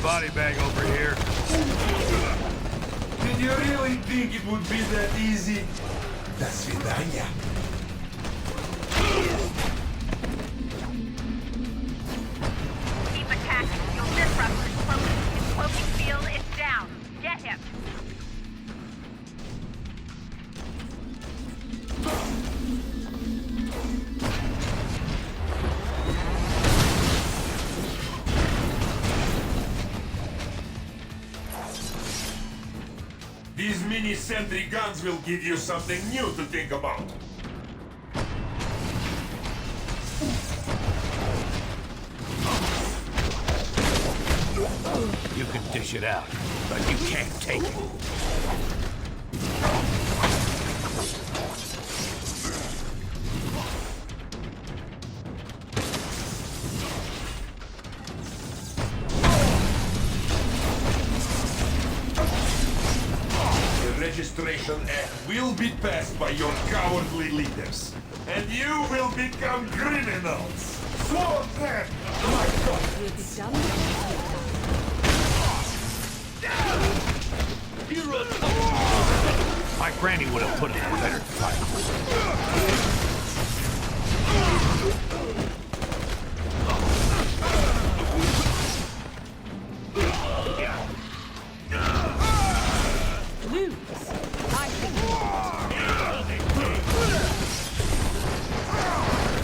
body bag over here. Did you really think it would be that easy? До свидания. Keep attacking. You'll disrupt his cloaking. His cloaking field is down. Get him. These mini-sentry guns will give you something new to think about. You can dish it out, but you can't take it. The Registration Act will be passed by your cowardly leaders. And you will become criminals. Swore them! My God! My granny would have put it in a better fight.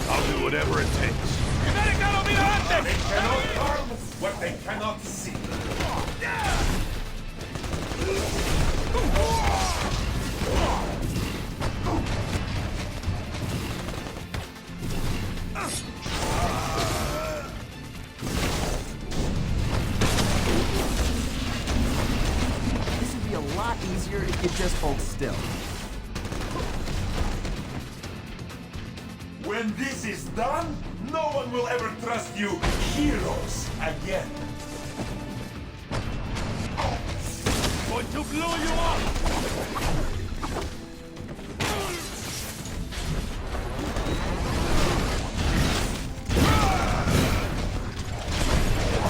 I'll do whatever it takes. They cannot harm what they cannot see. This would be a lot easier if you just hold still. When this is done, no one will ever trust you heroes again. Going to blow you up!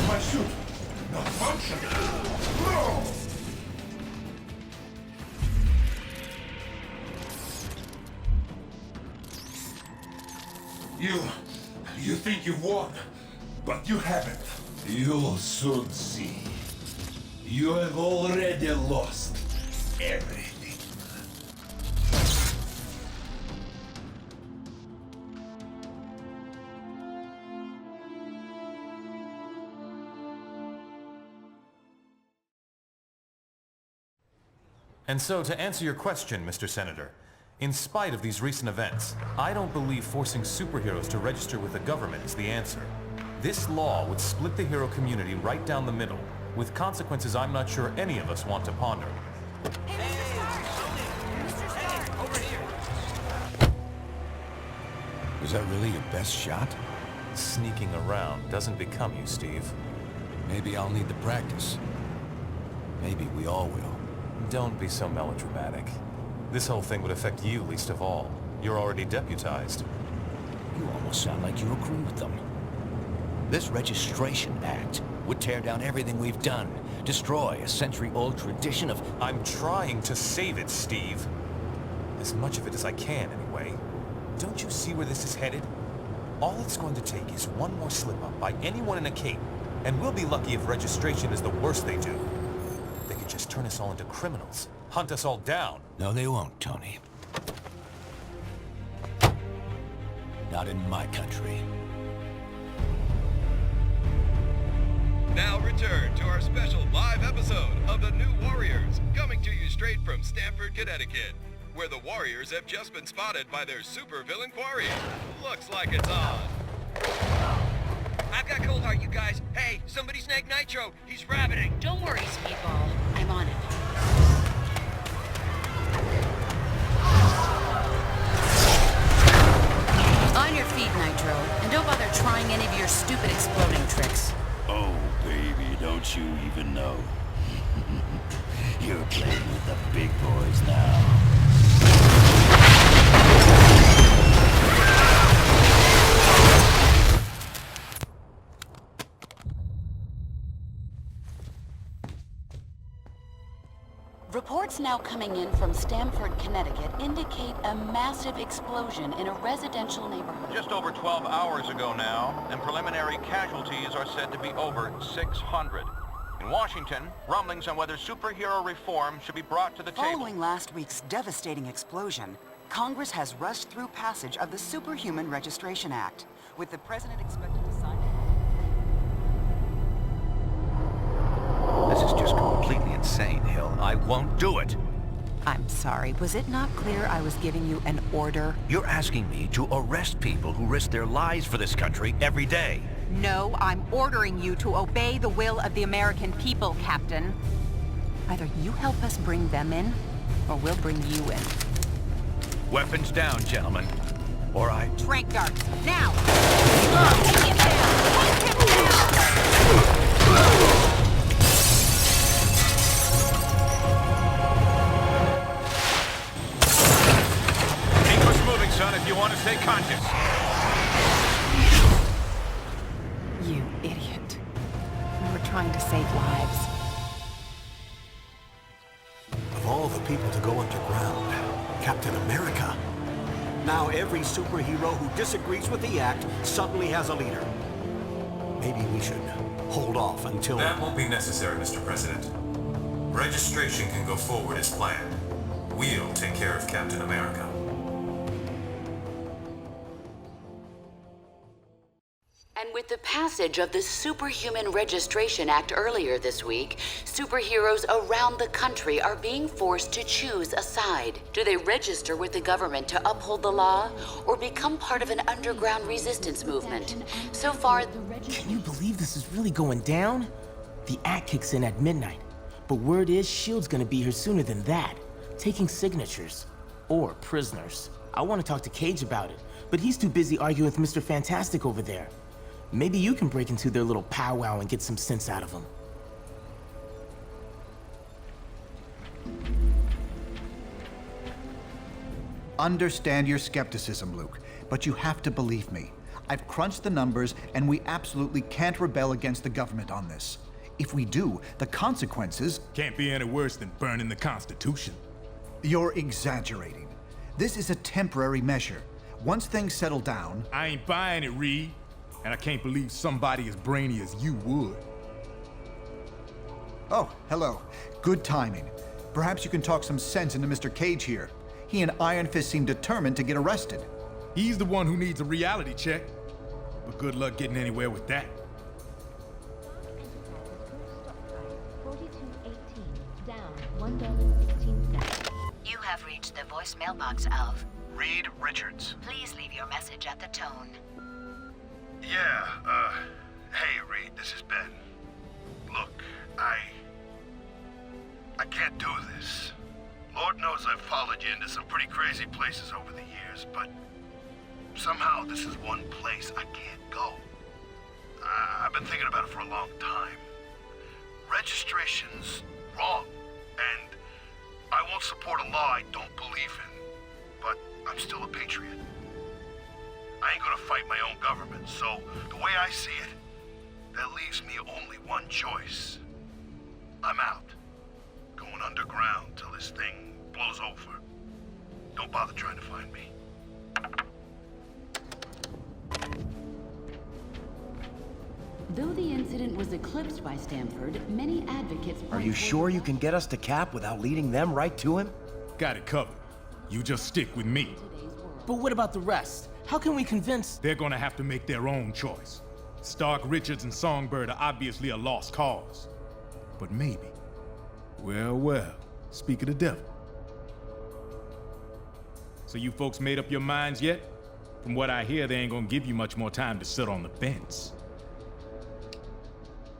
My suit, not functioning. No! You think you've won, but you haven't. You'll soon see. You have already lost everything. And so, to answer your question, Mr. Senator, in spite of these recent events, I don't believe forcing superheroes to register with the government is the answer. This law would split the hero community right down the middle, with consequences I'm not sure any of us want to ponder. Was that really your best shot? Sneaking around doesn't become you, Steve. Maybe I'll need the practice. Maybe we all will. Don't be so melodramatic. This whole thing would affect you least of all. You're already deputized. You almost sound like you agree with them. This Registration Act would tear down everything we've done, destroy a century-old tradition of... I'm trying to save it, Steve. As much of it as I can, anyway. Don't you see where this is headed? All it's going to take is one more slip-up by anyone in a cape, and we'll be lucky if registration is the worst they do. They could just turn us all into criminals, hunt us all down. No, they won't, Tony. Not in my country. Now return to our special live episode of The New Warriors, coming to you straight from Stamford, Connecticut, where the Warriors have just been spotted by their supervillain quarry. Looks like it's on. I've got Coldheart, you guys. Hey, somebody snag Nitro. He's rabbiting. Don't worry, Speedball. I'm on it. On your feet, Nitro. And don't bother trying any of your stupid exploding tricks. Oh, baby, don't you even know? You're playing with the big boys now. Reports now coming in from Stamford, Connecticut indicate a massive explosion in a residential neighborhood. Just over 12 hours ago now, and preliminary casualties are said to be over 600. In Washington, rumblings on whether superhero reform should be brought to the table. Following last week's devastating explosion, Congress has rushed through passage of the Superhuman Registration Act, with the president expected to sign it. This is just completely insane, Hill. I won't do it. I'm sorry, was it not clear I was giving you an order? You're asking me to arrest people who risk their lives for this country every day. No, I'm ordering you to obey the will of the American people, Captain. Either you help us bring them in, or we'll bring you in. Weapons down, gentlemen. Or I... Trank darts, now! Take him down! Take him down! Keep us moving, son, if you want to stay conscious. You idiot. We were trying to save lives. Of all the people to go underground, Captain America. Now every superhero who disagrees with the act suddenly has a leader. Maybe we should hold off until... That won't be necessary, Mr. President. Registration can go forward as planned. We'll take care of Captain America. And with the passage of the Superhuman Registration Act earlier this week, superheroes around the country are being forced to choose a side. Do they register with the government to uphold the law, or become part of an underground resistance movement? So far... Can you believe this is really going down? The act kicks in at midnight, but word is S.H.I.E.L.D's gonna be here sooner than that, taking signatures. Or prisoners. I want to talk to Cage about it, but he's too busy arguing with Mr. Fantastic over there. Maybe you can break into their little powwow and get some sense out of them. Understand your skepticism, Luke, but you have to believe me. I've crunched the numbers, and we absolutely can't rebel against the government on this. If we do, the consequences... Can't be any worse than burning the Constitution. You're exaggerating. This is a temporary measure. Once things settle down... I ain't buying it, Reed. And I can't believe somebody as brainy as you would. Oh, hello. Good timing. Perhaps you can talk some sense into Mr. Cage here. He and Iron Fist seem determined to get arrested. He's the one who needs a reality check. But good luck getting anywhere with that. You have reached the voice mailbox of... Reed Richards. Please leave your message at the tone. Yeah, hey Reed, this is Ben. Look, I can't do this. Lord knows I've followed you into some pretty crazy places over the years, but somehow this is one place I can't go. I've been thinking about it for a long time. Registration's wrong, and I won't support a law I don't believe in, but I'm still a patriot. I ain't gonna fight my own government, so the way I see it, that leaves me only one choice. I'm out. Going underground till this thing blows over. Don't bother trying to find me. Though the incident was eclipsed by Stamford, many advocates... Are you sure you can get us to Cap without leading them right to him? Got it covered. You just stick with me. But what about the rest? How can we convince... They're gonna have to make their own choice. Stark, Richards, and Songbird are obviously a lost cause. But maybe. Well, speak of the devil. So you folks made up your minds yet? From what I hear, they ain't gonna give you much more time to sit on the fence.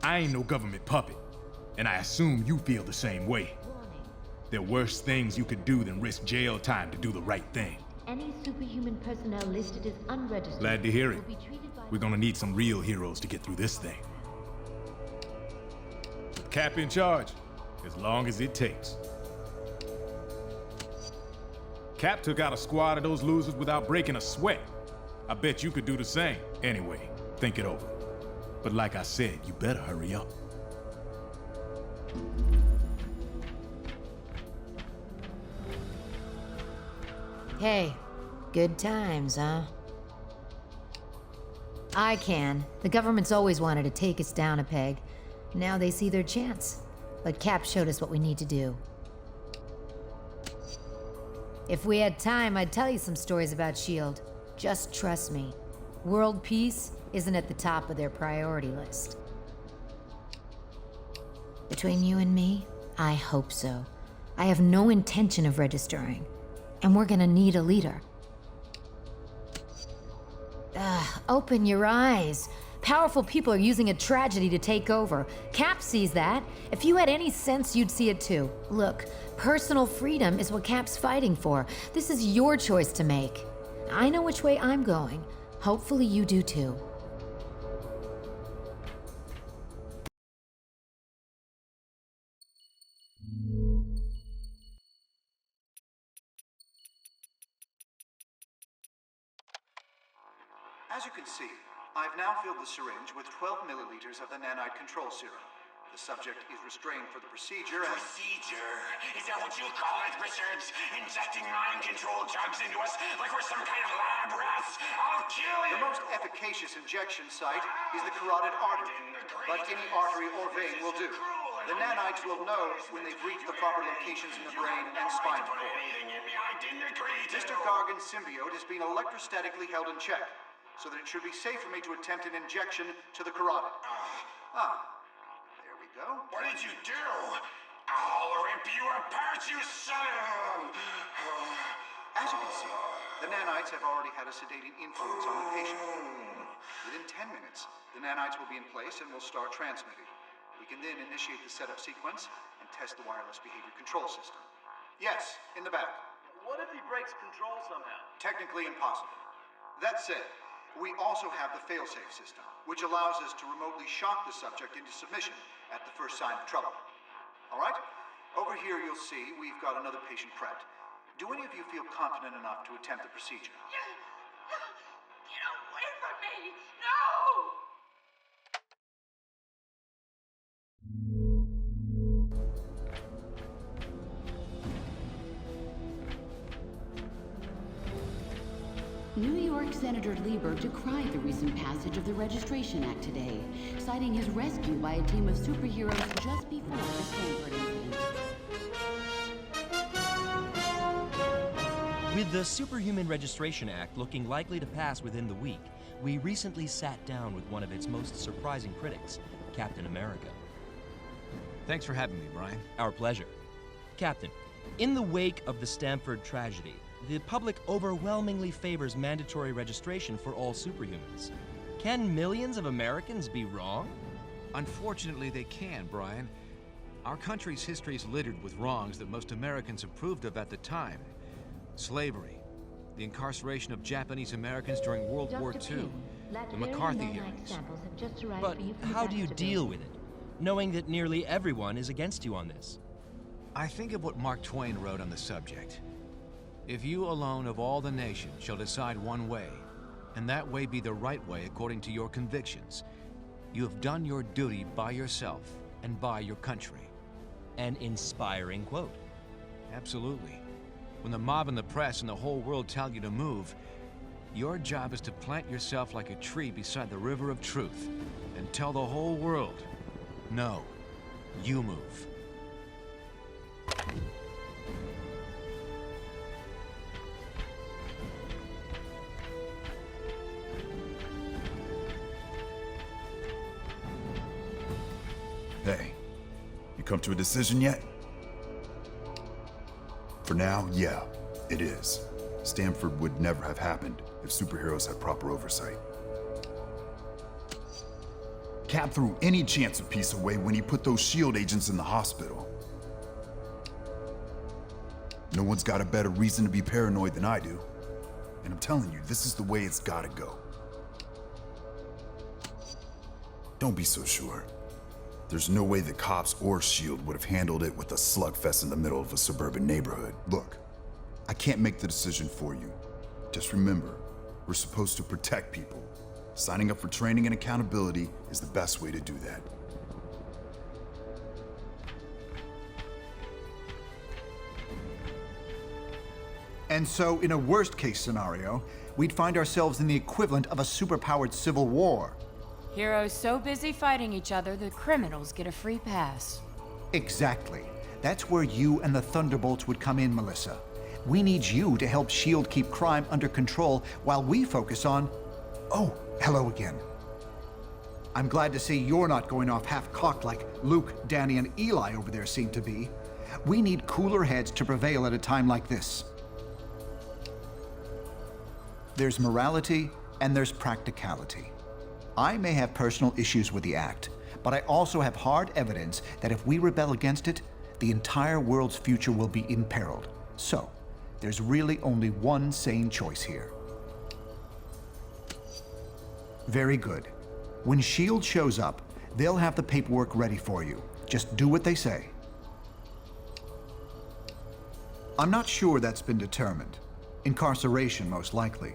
I ain't no government puppet, and I assume you feel the same way. There are worse things you could do than risk jail time to do the right thing. Any superhuman personnel listed as unregistered... Glad to hear it. We're gonna need some real heroes to get through this thing. Cap in charge, as long as it takes. Cap took out a squad of those losers without breaking a sweat. I bet you could do the same. Anyway, think it over. But like I said, you better hurry up. Hey, good times, huh? I can. The government's always wanted to take us down a peg. Now they see their chance. But Cap showed us what we need to do. If we had time, I'd tell you some stories about S.H.I.E.L.D. Just trust me. World peace isn't at the top of their priority list. Between you and me, I hope so. I have no intention of registering. And we're gonna need a leader. Open your eyes. Powerful people are using a tragedy to take over. Cap sees that. If you had any sense, you'd see it too. Look, personal freedom is what Cap's fighting for. This is your choice to make. I know which way I'm going. Hopefully you do too. As you can see, I've now filled the syringe with 12 milliliters of the nanite control serum. The subject is restrained for the procedure and... Procedure? Is that what you call it, Richards? Injecting mind-control drugs into us like we're some kind of lab rats? I'll kill you! The most efficacious injection site is the carotid artery, but any artery or vein will do. The nanites will know when they've reached the proper locations in the brain and spinal cord. Mr. Gargan's symbiote is being electrostatically held in check, so that it should be safe for me to attempt an injection to the carotid. There we go. What did you do? I'll rip you apart, you son of... As you can see, the nanites have already had a sedating influence on the patient. Within 10 minutes, the nanites will be in place and will start transmitting. We can then initiate the setup sequence and test the wireless behavior control system. Yes, in the back. What if he breaks control somehow? Technically impossible. That said, we also have the failsafe system, which allows us to remotely shock the subject into submission at the first sign of trouble. All right? Over here you'll see we've got another patient prepped. Do any of you feel confident enough to attempt the procedure? Get away from me! No! New York Senator Lieber decried the recent passage of the Registration Act today, citing his rescue by a team of superheroes just before the Stanford incident. With the Superhuman Registration Act looking likely to pass within the week, we recently sat down with one of its most surprising critics, Captain America. Thanks for having me, Brian. Our pleasure. Captain, in the wake of the Stanford tragedy, the public overwhelmingly favors mandatory registration for all superhumans. Can millions of Americans be wrong? Unfortunately, they can, Brian. Our country's history is littered with wrongs that most Americans approved of at the time. Slavery, the incarceration of Japanese Americans during World War II, the McCarthy hearings. But how do you deal with it, knowing that nearly everyone is against you on this? I think of what Mark Twain wrote on the subject. If you alone of all the nation shall decide one way, and that way be the right way according to your convictions, you have done your duty by yourself and by your country. An inspiring quote. Absolutely. When the mob and the press and the whole world tell you to move, your job is to plant yourself like a tree beside the river of truth and tell the whole world, no, you move. Hey, you come to a decision yet? For now, yeah, it is. Stanford would never have happened if superheroes had proper oversight. Cap threw any chance of peace away when he put those S.H.I.E.L.D. agents in the hospital. No one's got a better reason to be paranoid than I do. And I'm telling you, this is the way it's gotta go. Don't be so sure. There's no way the cops or S.H.I.E.L.D. would have handled it with a slugfest in the middle of a suburban neighborhood. Look, I can't make the decision for you. Just remember, we're supposed to protect people. Signing up for training and accountability is the best way to do that. And so, in a worst-case scenario, we'd find ourselves in the equivalent of a superpowered civil war. Heroes so busy fighting each other, the criminals get a free pass. Exactly. That's where you and the Thunderbolts would come in, Melissa. We need you to help S.H.I.E.L.D. keep crime under control while we focus on... Oh, hello again. I'm glad to see you're not going off half-cocked like Luke, Danny, and Eli over there seem to be. We need cooler heads to prevail at a time like this. There's morality and there's practicality. I may have personal issues with the Act, but I also have hard evidence that if we rebel against it, the entire world's future will be imperiled. So, there's really only one sane choice here. Very good. When S.H.I.E.L.D. shows up, they'll have the paperwork ready for you. Just do what they say. I'm not sure that's been determined. Incarceration, most likely.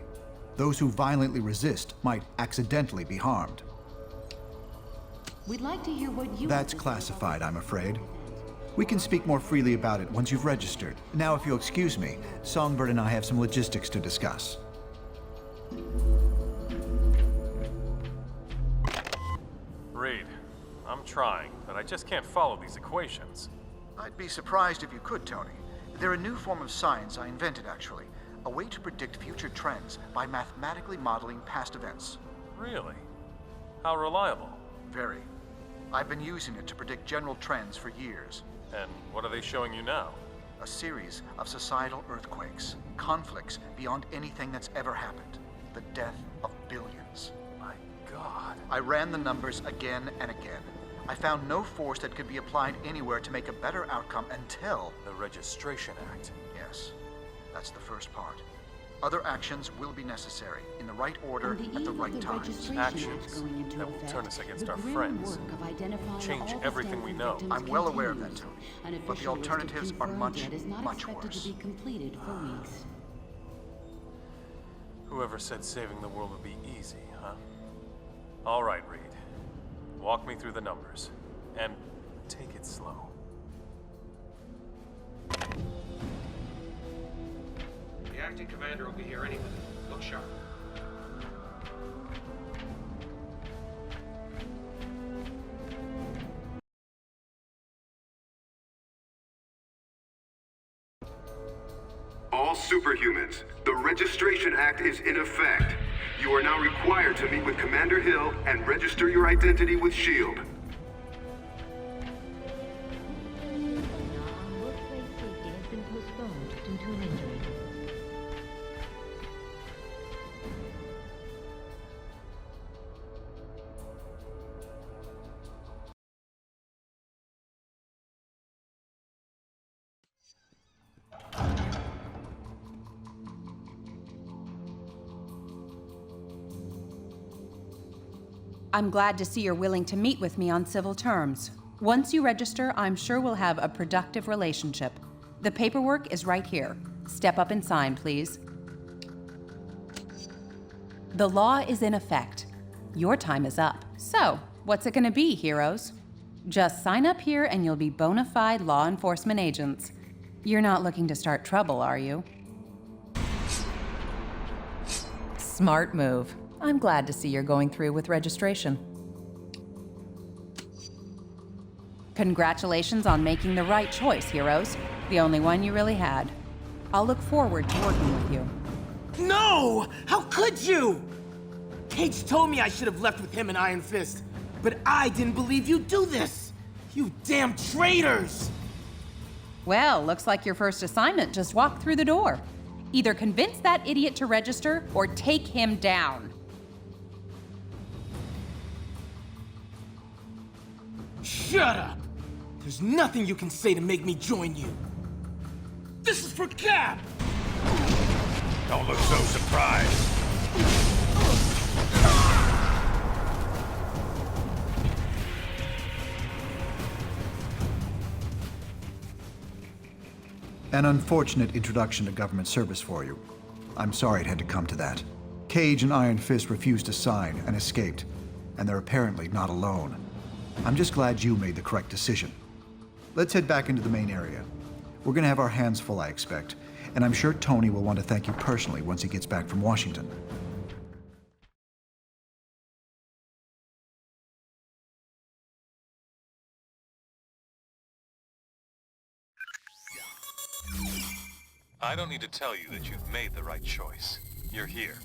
Those who violently resist might accidentally be harmed. We'd like to hear what you... That's classified, I'm afraid. We can speak more freely about it once you've registered. Now, if you'll excuse me, Songbird and I have some logistics to discuss. Reed, I'm trying, but I just can't follow these equations. I'd be surprised if you could, Tony. They're a new form of science I invented, actually. A way to predict future trends by mathematically modeling past events. Really? How reliable? Very. I've been using it to predict general trends for years. And what are they showing you now? A series of societal earthquakes, conflicts beyond anything that's ever happened. The death of billions. My God. I ran the numbers again and again. I found no force that could be applied anywhere to make a better outcome until... The Registration Act. Yes, that's the first part. Other actions will be necessary, in the right order, at the right time. Actions that will turn us against our friends. Change everything we know. I'm well aware of that, Tony. But the alternatives are much, much worse. Whoever said saving the world would be easy, huh? All right, Reed. Walk me through the numbers. And take it slow. The acting commander will be here any minute. Look sharp. All superhumans, the Registration Act is in effect. You are now required to meet with Commander Hill and register your identity with S.H.I.E.L.D. I'm glad to see you're willing to meet with me on civil terms. Once you register, I'm sure we'll have a productive relationship. The paperwork is right here. Step up and sign, please. The law is in effect. Your time is up. So, what's it gonna be, heroes? Just sign up here and you'll be bona fide law enforcement agents. You're not looking to start trouble, are you? Smart move. I'm glad to see you're going through with registration. Congratulations on making the right choice, heroes. The only one you really had. I'll look forward to working with you. No! How could you? Cage told me I should have left with him and Iron Fist, but I didn't believe you'd do this! You damn traitors! Well, looks like your first assignment just walked through the door. Either convince that idiot to register or take him down. Shut up! There's nothing you can say to make me join you. This is for Cap! Don't look so surprised. An unfortunate introduction to government service for you. I'm sorry it had to come to that. Cage and Iron Fist refused to sign and escaped, and they're apparently not alone. I'm just glad you made the correct decision. Let's head back into the main area. We're gonna have our hands full, I expect, And I'm sure Tony will want to thank you personally once he gets back from Washington. I don't need to tell you that you've made the right choice. You're here.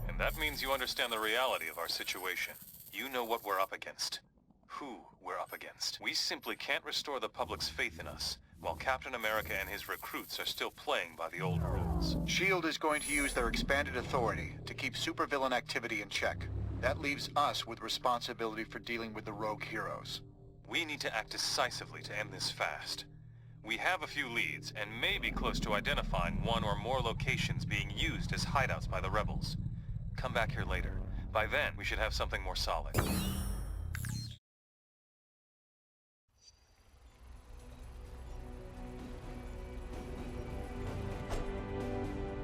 And that means you understand the reality of our situation. You know what we're up against. Who we're up against. We simply can't restore the public's faith in us, while Captain America and his recruits are still playing by the old rules. SHIELD is going to use their expanded authority to keep supervillain activity in check. That leaves us with responsibility for dealing with the rogue heroes. We need to act decisively to end this fast. We have a few leads, and may be close to identifying one or more locations being used as hideouts by the rebels. Come back here later. By then, we should have something more solid.